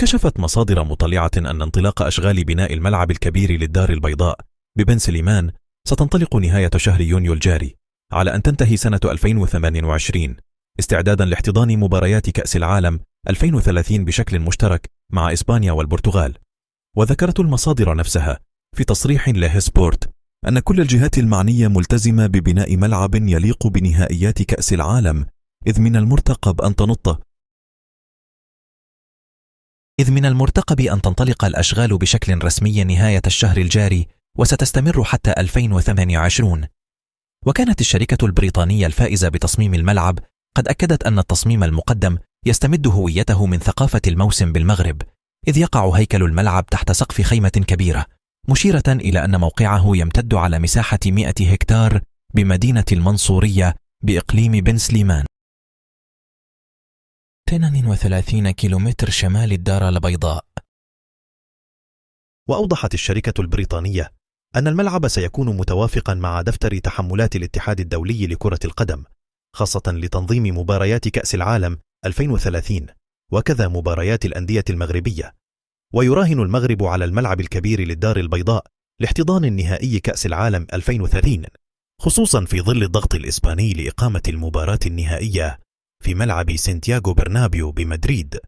كشفت مصادر مطلعة أن انطلاق أشغال بناء الملعب الكبير للدار البيضاء ببن سليمان ستنطلق نهاية شهر يونيو الجاري، على أن تنتهي سنة 2028 استعدادا لاحتضان مباريات كأس العالم 2030 بشكل مشترك مع إسبانيا والبرتغال. وذكرت المصادر نفسها في تصريح لهسبورت أن كل الجهات المعنية ملتزمة ببناء ملعب يليق بنهائيات كأس العالم، إذ من المرتقب أن تنطلق الأشغال بشكل رسمي نهاية الشهر الجاري وستستمر حتى 2028. وكانت الشركة البريطانية الفائزة بتصميم الملعب قد أكدت أن التصميم المقدم يستمد هويته من ثقافة الموسم بالمغرب، إذ يقع هيكل الملعب تحت سقف خيمة كبيرة، مشيرة إلى أن موقعه يمتد على مساحة 100 هكتار بمدينة المنصورية بإقليم بن سليمان، 32 كيلومتر شمال الدار البيضاء. وأوضحت الشركة البريطانية أن الملعب سيكون متوافقا مع دفتر تحملات الاتحاد الدولي لكرة القدم، خاصة لتنظيم مباريات كأس العالم 2030 وكذا مباريات الأندية المغربية. ويراهن المغرب على الملعب الكبير للدار البيضاء لاحتضان النهائي كأس العالم 2030، خصوصا في ظل الضغط الإسباني لإقامة المباراة النهائية في ملعب سانتياغو برنابيو بمدريد.